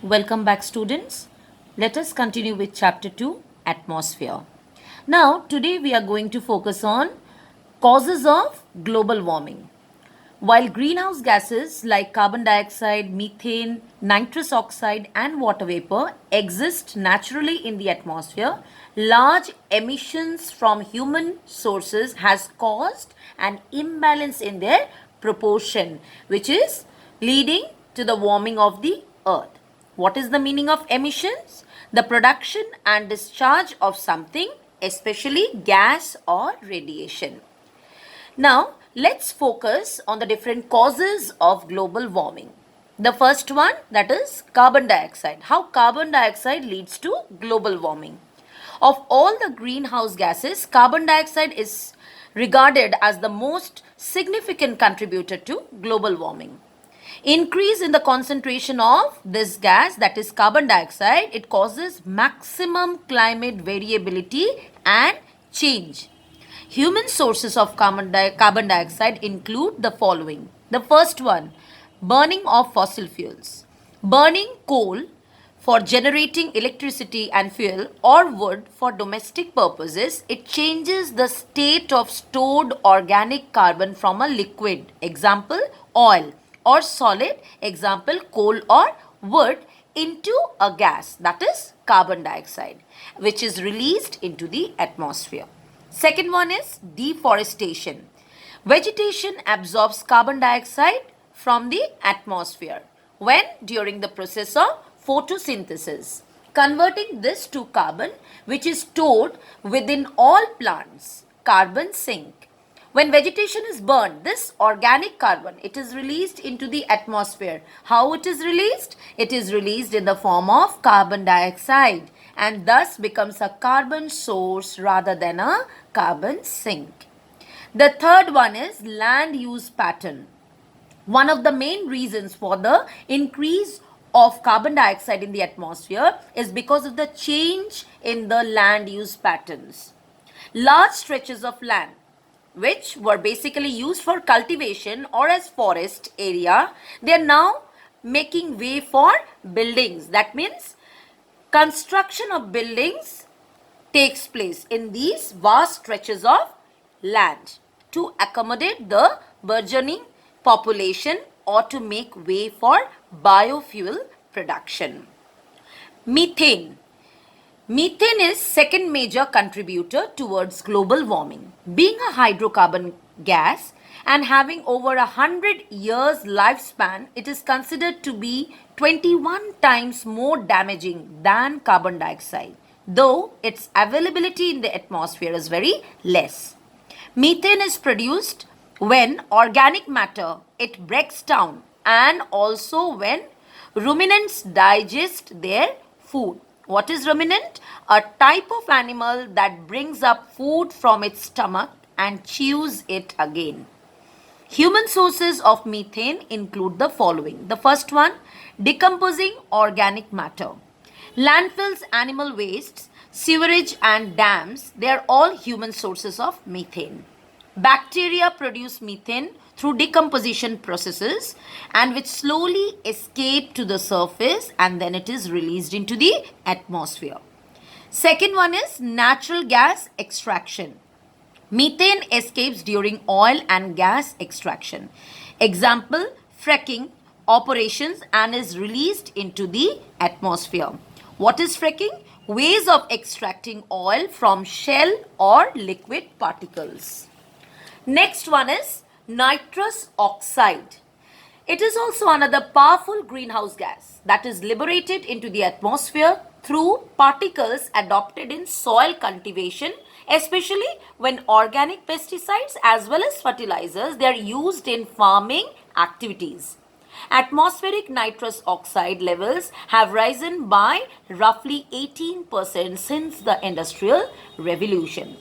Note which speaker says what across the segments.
Speaker 1: Welcome back, students. Let us continue with chapter 2, Atmosphere. Now, today we are going to focus on causes of global warming. While greenhouse gases like carbon dioxide, methane, nitrous oxide, and water vapor exist naturally in the atmosphere, large emissions from human sources has caused an imbalance in their proportion, which is leading to the warming of the earth. What is the meaning of emissions? The production and discharge of something, especially gas or radiation. Now, let's focus on the different causes of global warming. The first one, that is carbon dioxide. How carbon dioxide leads to global warming. Of all the greenhouse gases, carbon dioxide is regarded as the most significant contributor to global warming. Increase in the concentration of this gas, that is carbon dioxide, it causes maximum climate variability and change. Human sources of carbon dioxide include the following. The first one, burning of fossil fuels. Burning coal for generating electricity and fuel or wood for domestic purposes, it changes the state of stored organic carbon from a liquid, example oil, or solid, example coal or wood, into a gas, that is carbon dioxide, which is released into the atmosphere. Second one is deforestation. Vegetation absorbs carbon dioxide from the atmosphere when during the process of photosynthesis, converting this to carbon, which is stored within all plants. Carbon sink. When vegetation is burned, this organic carbon, it is released into the atmosphere. How it is released? It is released in the form of carbon dioxide and thus becomes a carbon source rather than a carbon sink. The third one is land use pattern. One of the main reasons for the increase of carbon dioxide in the atmosphere is because of the change in the land use patterns. Large stretches of land, which were basically used for cultivation or as forest area, they are now making way for buildings. That means construction of buildings takes place in these vast stretches of land to accommodate the burgeoning population or to make way for biofuel production. Methane. Methane is second major contributor towards global warming. Being a hydrocarbon gas and having over 100 years lifespan, it is considered to be 21 times more damaging than carbon dioxide, though its availability in the atmosphere is very less. Methane is produced when organic matter it breaks down and also when ruminants digest their food. What is ruminant? A type of animal that brings up food from its stomach and chews it again. Human sources of methane include the following. The first one, decomposing organic matter. Landfills, animal wastes, sewerage and dams, they are all human sources of methane. Bacteria produce methane through decomposition processes and which slowly escape to the surface and then it is released into the atmosphere. Second one is natural gas extraction. Methane escapes during oil and gas extraction. Example, fracking operations and is released into the atmosphere. What is fracking? Ways of extracting oil from shell or liquid particles. Next one is nitrous oxide. It is also another powerful greenhouse gas that is liberated into the atmosphere through particles adopted in soil cultivation, especially when organic pesticides as well as fertilizers they are used in farming activities. Atmospheric nitrous oxide levels have risen by roughly 18% since the Industrial Revolution.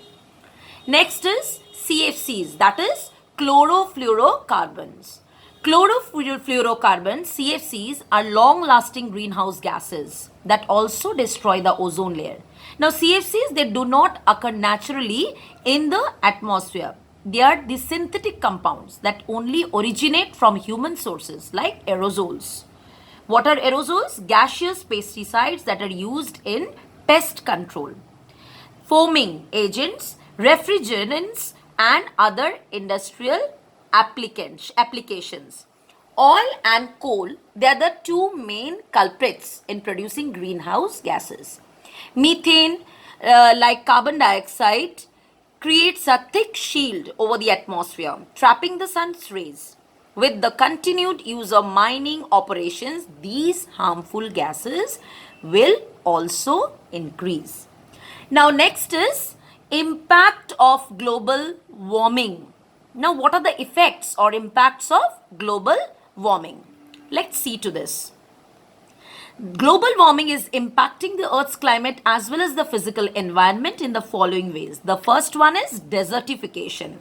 Speaker 1: Next is CFCs, that is chlorofluorocarbons. Chlorofluorocarbons, CFCs, are long-lasting greenhouse gases that also destroy the ozone layer. Now, CFCs, they do not occur naturally in the atmosphere. They are the synthetic compounds that only originate from human sources like aerosols. What are aerosols? Gaseous pesticides that are used in pest control, foaming agents, refrigerants, and other industrial applications. Oil and coal, they are the two main culprits in producing greenhouse gases. Methane, like carbon dioxide, creates a thick shield over the atmosphere, trapping the sun's rays. With the continued use of mining operations, these harmful gases will also increase. Now, next is impact of global warming. Now, what are the effects or impacts of global warming? Let's see to this. Global warming is impacting the Earth's climate as well as the physical environment in the following ways. The first one is desertification.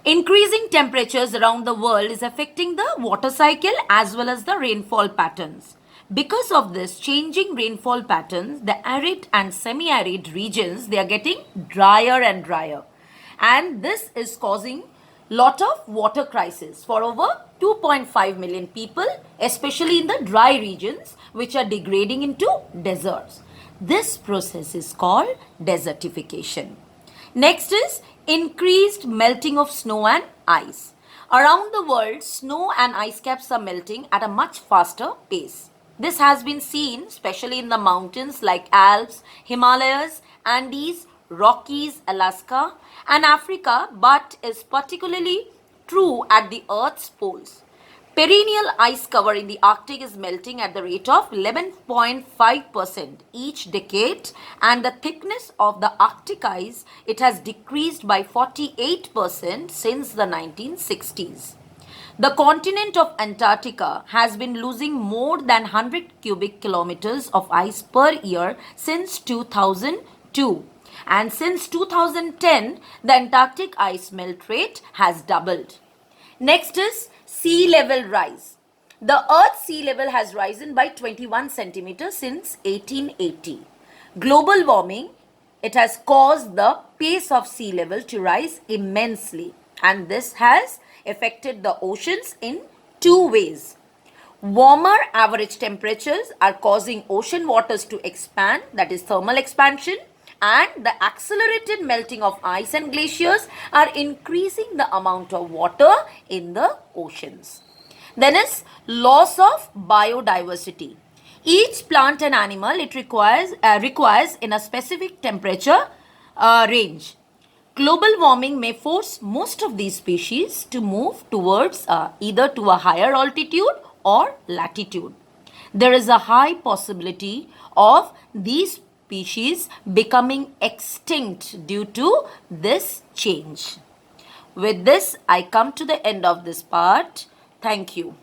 Speaker 1: Increasing temperatures around the world is affecting the water cycle as well as the rainfall patterns. Because of this changing rainfall patterns, the arid and semi-arid regions, they are getting drier and drier. And this is causing lot of water crisis for over 2.5 million people, especially in the dry regions which are degrading into deserts. This process is called desertification. Next is increased melting of snow and ice. Around the world, snow and ice caps are melting at a much faster pace. This has been seen especially in the mountains like Alps, Himalayas, Andes, Rockies, Alaska, and Africa, but is particularly true at the Earth's poles. Perennial ice cover in the Arctic is melting at the rate of 11.5% each decade, and the thickness of the Arctic ice, it has decreased by 48% since the 1960s. The continent of Antarctica has been losing more than 100 cubic kilometers of ice per year since 2002. And since 2010, the Antarctic ice melt rate has doubled. Next is sea level rise. The Earth's sea level has risen by 21 centimeters since 1880. Global warming, it has caused the pace of sea level to rise immensely, and this has affected the oceans in two ways. Warmer average temperatures are causing ocean waters to expand, that is thermal expansion, and the accelerated melting of ice and glaciers are increasing the amount of water in the oceans. Then is loss of biodiversity. Each plant and animal, it requires in a specific temperature range. Global warming may force most of these species to move towards either to a higher altitude or latitude. There is a high possibility of these species becoming extinct due to this change. With this, I come to the end of this part. Thank you.